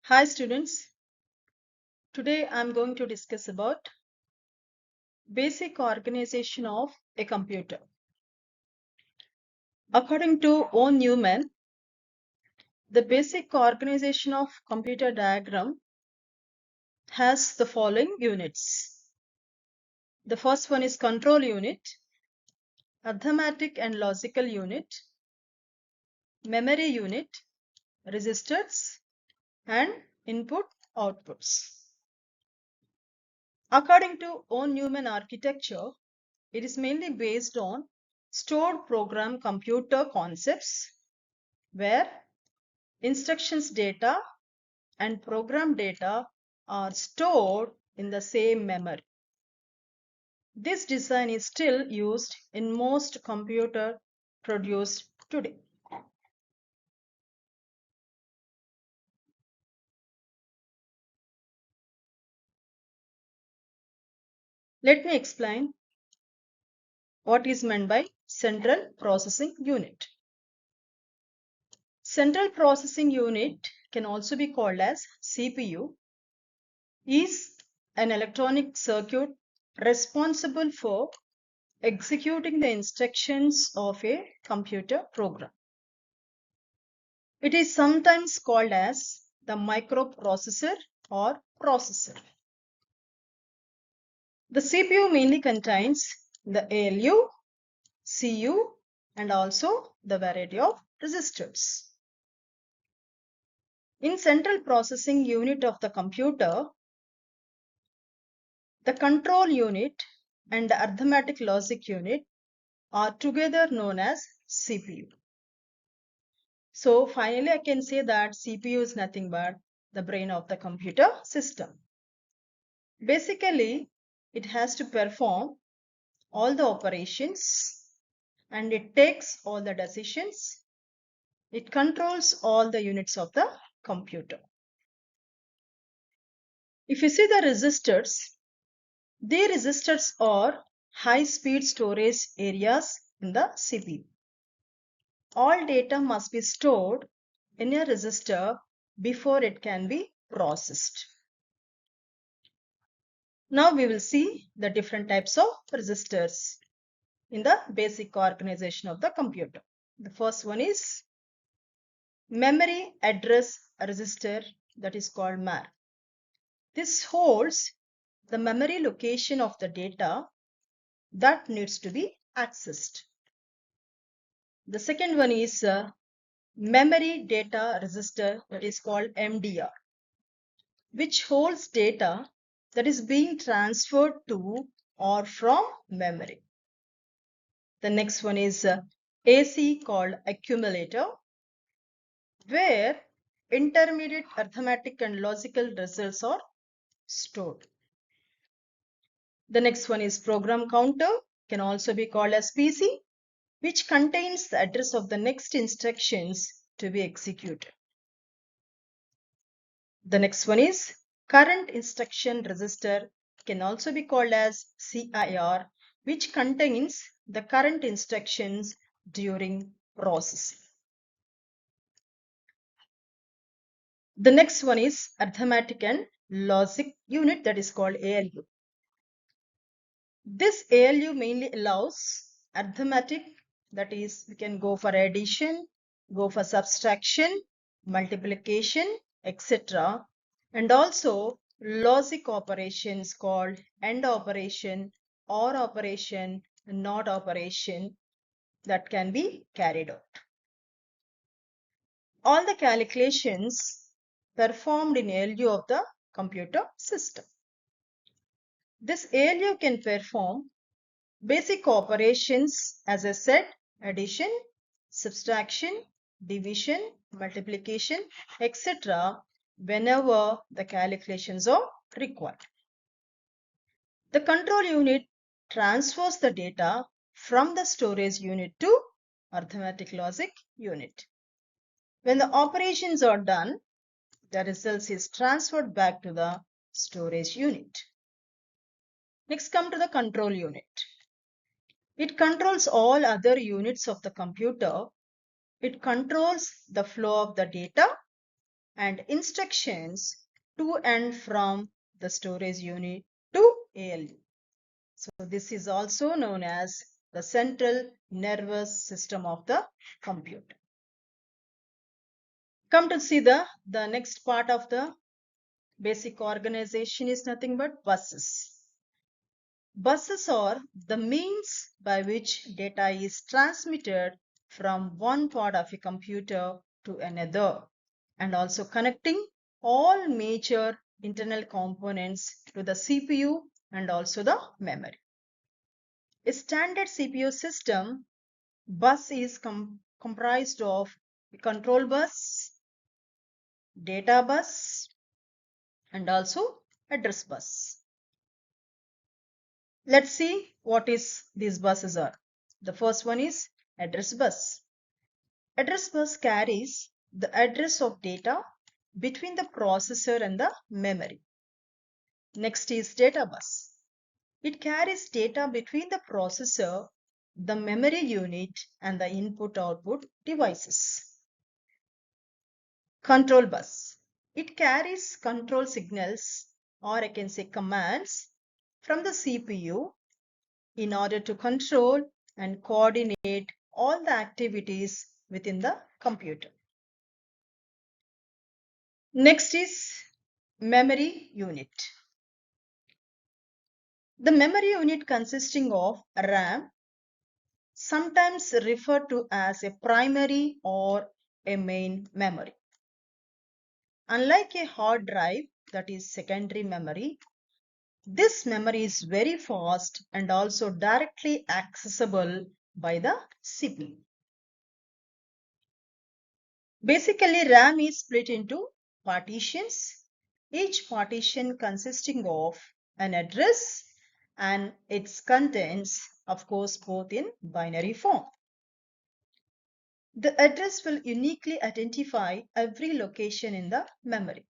Hi students, today I am going to discuss about basic organization of a computer. According to von Neumann, the basic organization of computer diagram has the following units. The first one is control unit, arithmetic and logical unit, memory unit, registers and input outputs. According to von Neumann architecture, it is mainly based on stored program computer concepts where instructions data and program data are stored in the same memory. This design is still used in most computers produced today. Let me explain what is meant by central processing unit. Central processing unit can also be called as CPU, is an electronic circuit responsible for executing the instructions of a computer program. It is sometimes called as the microprocessor or processor. The CPU mainly contains the ALU, CU, and also the variety of registers. In central processing unit of the computer, the control unit and the arithmetic logic unit are together known as CPU. So finally, I can say that CPU is nothing but the brain of the computer system. Basically, it has to perform all the operations and it takes all the decisions. It controls all the units of the computer. If you see the registers, the registers are high-speed storage areas in the CPU. All data must be stored in a register before it can be processed. Now we will see the different types of registers in the basic organization of the computer. The first one is memory address register, that is called MAR. This holds the memory location of the data that needs to be accessed. The second one is memory data register, that is called MDR, which holds data that is being transferred to or from memory. The next one is AC called accumulator, where intermediate arithmetic and logical results are stored. The next one is program counter, can also be called as PC, which contains the address of the next instructions to be executed. The next one is current instruction register, can also be called as CIR, which contains the current instructions during processing. The next one is arithmetic and logic unit, that is called ALU. This ALU mainly allows arithmetic, that is we can go for addition, go for subtraction, multiplication, etc. And also logic operations called AND operation, OR operation, NOT operation that can be carried out. All the calculations performed in ALU of the computer system. This ALU can perform basic operations, as I said, addition, subtraction, division, multiplication, etc. whenever the calculations are required. The control unit transfers the data from the storage unit to arithmetic logic unit. When the operations are done, the results is transferred back to the storage unit. Next, come to the control unit. It controls all other units of the computer. It controls the flow of the data and instructions to and from the storage unit to ALU. So this is also known as the central nervous system of the computer. Come to see the next part of the basic organization is nothing but buses. Buses are the means by which data is transmitted from one part of a computer to another, and also connecting all major internal components to the CPU and also the memory. A standard CPU system bus is comprised of a control bus, data bus, and also address bus. Let's see what these buses are. The first one is address bus. Address bus carries the address of data between the processor and the memory. Next is data bus. It carries data between the processor, the memory unit, and the input-output devices. Control bus. It carries control signals, or I can say commands, from the CPU in order to control and coordinate all the activities within the computer. Next is memory unit. The memory unit consisting of RAM, sometimes referred to as a primary or a main memory. Unlike a hard drive, that is secondary memory, this memory is very fast and also directly accessible by the CPU. Basically, RAM is split into partitions, each partition consisting of an address and its contents, of course, both in binary form. The address will uniquely identify every location in the memory.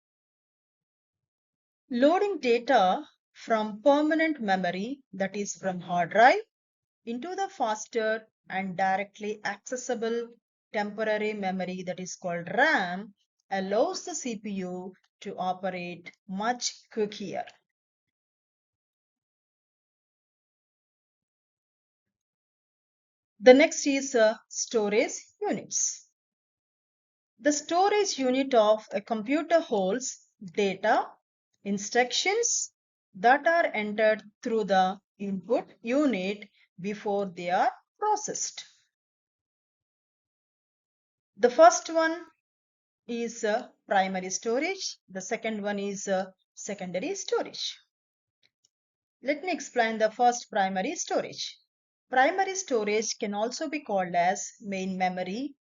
Loading data from permanent memory, that is from hard drive, into the faster and directly accessible temporary memory, that is called RAM, allows the CPU to operate much quicker. The next is storage units. The storage unit of a computer holds data, instructions that are entered through the input unit before they are processed. The first one is primary storage. The second one is secondary storage. Let me explain the first, primary storage. Primary storage can also be called as main memory.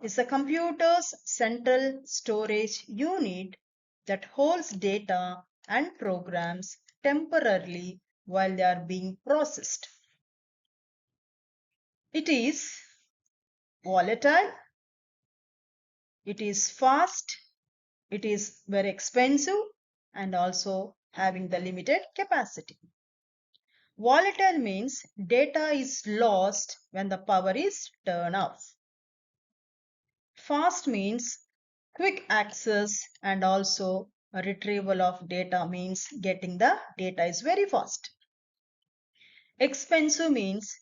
Is a computer's central storage unit that holds data and programs temporarily while they are being processed. It is volatile, it is fast, it is very expensive, and also having the limited capacity. Volatile means data is lost when the power is turned off. Fast means quick access, and also a retrieval of data means getting the data is very fast. Expensive means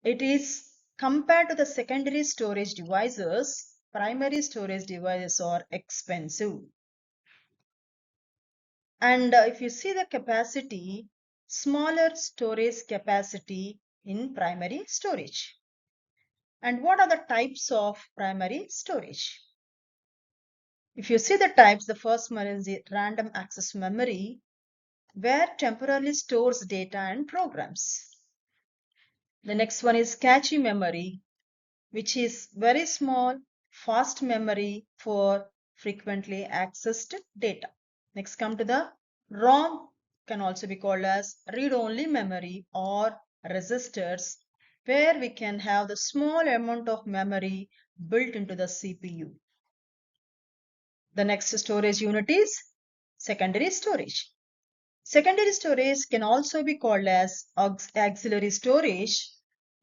it is compared to the secondary storage devices, primary storage devices are expensive. And if you see the capacity, smaller storage capacity in primary storage. And what are the types of primary storage? If you see the types, the first one is the random access memory, where temporarily stores data and programs. The next one is cache memory, which is very small, fast memory for frequently accessed data. Next, come to the ROM, can also be called as read-only memory or registers, where we can have the small amount of memory built into the CPU. The next storage unit is secondary storage. Secondary storage can also be called as auxiliary storage,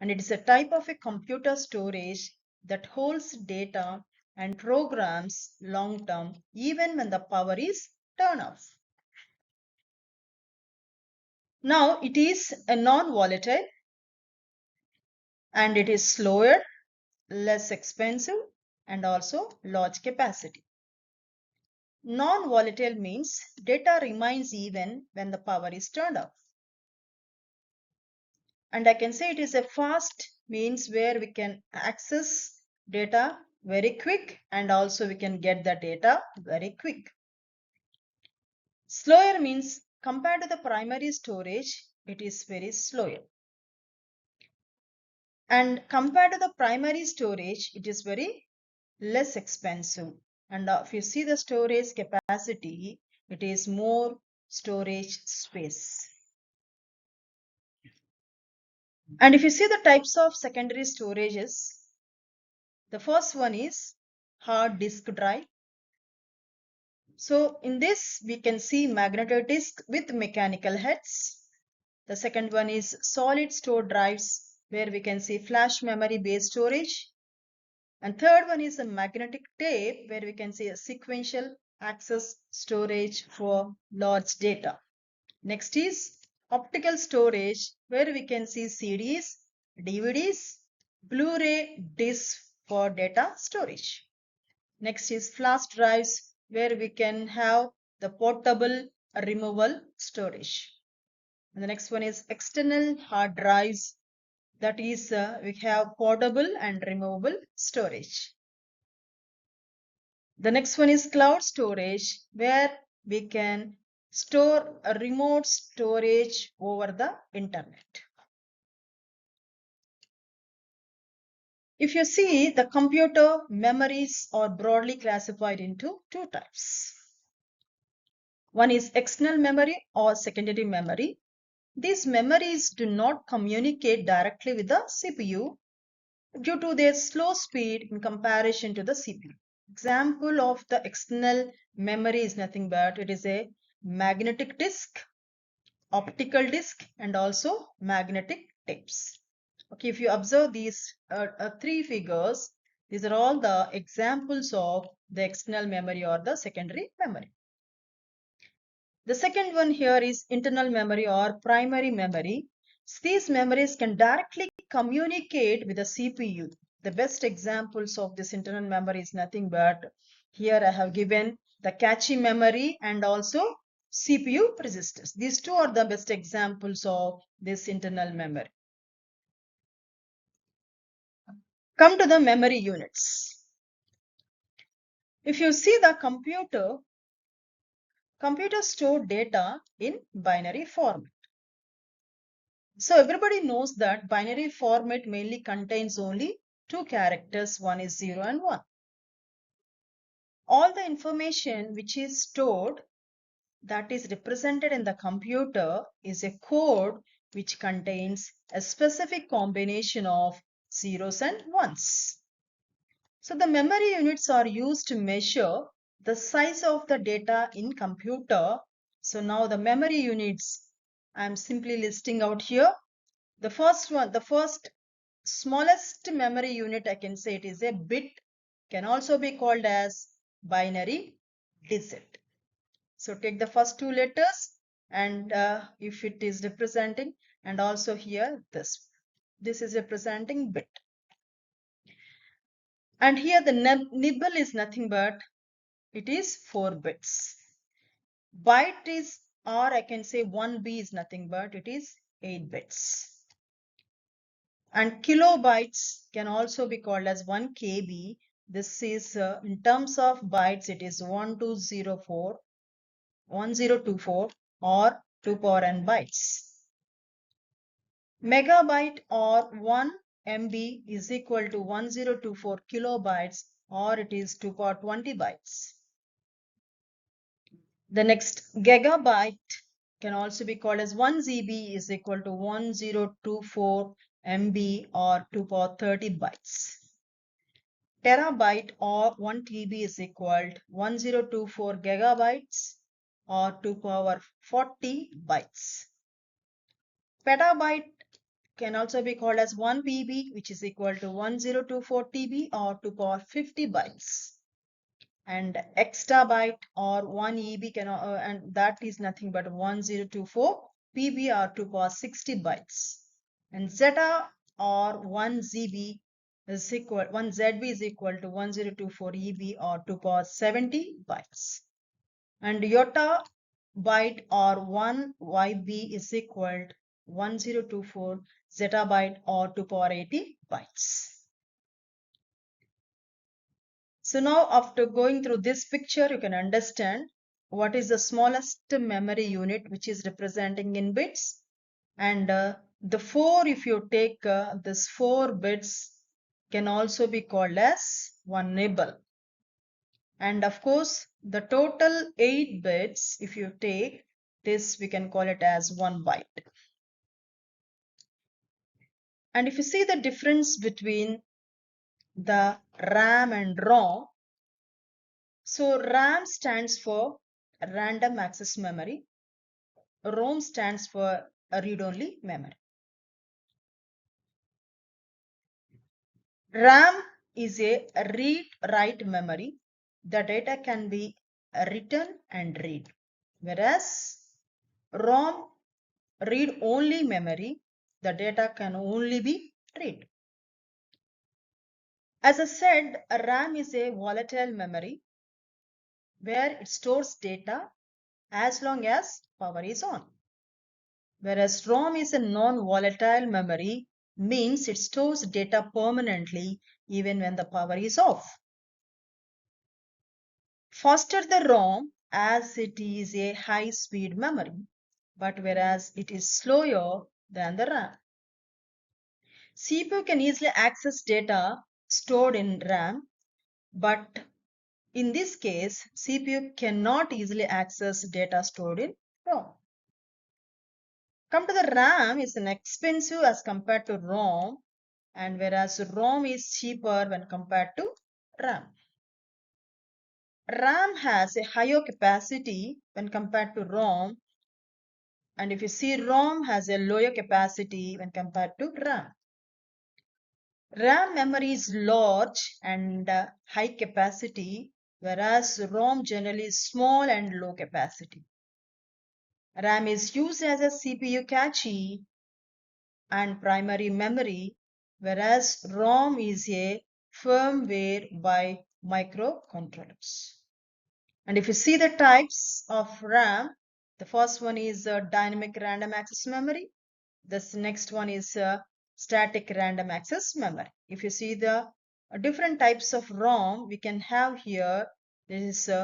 and it is a type of a computer storage that holds data and programs long term even when the power is turned off. Now it is a non-volatile and it is slower, less expensive and also large capacity. Non-volatile means data remains even when the power is turned off. And I can say it is a fast means where we can access data very quick and also we can get the data very quick. Slower means compared to the primary storage, it is very slower. And compared to the primary storage, it is very less expensive. And if you see the storage capacity, it is more storage space. And if you see the types of secondary storages, the first one is hard disk drive. So in this, we can see magnetic disk with mechanical heads. The second one is solid state drives, where we can see flash memory based storage. And third one is a magnetic tape, where we can see a sequential access storage for large data. Next is optical storage, where we can see CDs, DVDs, Blu-ray discs for data storage. Next is flash drives, where we can have the portable removable storage. And the next one is external hard drives. That is, we have portable and removable storage. The next one is cloud storage, where we can store a remote storage over the internet. If you see, the computer memories are broadly classified into two types. One is external memory or secondary memory. These memories do not communicate directly with the CPU due to their slow speed in comparison to the CPU. Example of the external memory is nothing but it is a magnetic disk, optical disk and also magnetic tapes. Okay, if you observe these three figures, these are all the examples of the external memory or the secondary memory. The second one here is internal memory or primary memory. These memories can directly communicate with the CPU. The best examples of this internal memory is nothing but here I have given the cache memory and also CPU registers. These two are the best examples of this internal memory. Come to the memory units. If you see the computer store data in binary format. So everybody knows that binary format mainly contains only two characters, one is 0 and 1. All the information which is stored that is represented in the computer is a code which contains a specific combination of zeros and ones. So the memory units are used to measure the size of the data in computer. So now the memory units I am simply listing out here. The first one, the first smallest memory unit, I can say it is a bit, can also be called as binary digit. So take the first two letters and if it is representing, and also here this is representing bit. And here the nibble is nothing but it is 4 bits. Byte is, or I can say 1B is nothing but it is 8 bits. And kilobytes can also be called as 1 KB. This is in terms of bytes, it is 1024 or 2 power n bytes. Megabyte or 1 MB is equal to 1024 kilobytes or it is 2 power 20 bytes. The next gigabyte can also be called as 1 GB is equal to 1024 MB or 2 power 30 bytes. Terabyte or 1 TB is equal to 1024 gigabytes or 2 power 40 bytes. Petabyte can also be called as 1 PB, which is equal to 1024 TB or 2 power 50 bytes. And extra byte or 1 EB can, and that is nothing but 1024 PB or 2 power 60 bytes. And zeta or 1 ZB is equal, 1 ZB is equal to 1024 EB or 2 power 70 bytes. And iota byte or 1 YB is equal to 1024 zettabyte or 2 power 80 bytes. So now after going through this picture, you can understand what is the smallest memory unit which is representing in bits. And the 4, if you take this 4 bits, can also be called as 1 nibble. And of course, the total 8 bits, if you take this, we can call it as 1 byte. And if you see the difference between the RAM and ROM, so RAM stands for random access memory. ROM stands for a read-only memory. RAM is a read-write memory. The data can be written and read. Whereas ROM, read-only memory, the data can only be read. As I said, a RAM is a volatile memory where it stores data as long as power is on. Whereas ROM is a non-volatile memory, means it stores data permanently even when the power is off. Faster the ROM as it is a high-speed memory, but whereas it is slower than the RAM. CPU can easily access data stored in RAM, but in this case, CPU cannot easily access data stored in ROM. Come to the RAM is inexpensive as compared to ROM, and whereas ROM is cheaper when compared to RAM. RAM has a higher capacity when compared to ROM, and if you see ROM has a lower capacity when compared to RAM. RAM memory is large and high capacity, whereas ROM generally is small and low capacity. RAM is used as a CPU cache and primary memory, whereas ROM is a firmware by microcontrollers. And if you see the types of RAM, the first one is dynamic random access memory. This next one is static random access memory. If you see the different types of ROM, we can have here, this is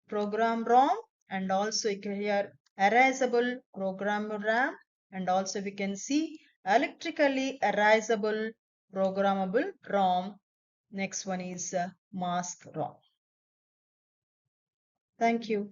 program ROM, and also you can hear erasable program RAM, and also we can see electrically erasable programmable ROM. Next one is mask ROM. Thank you.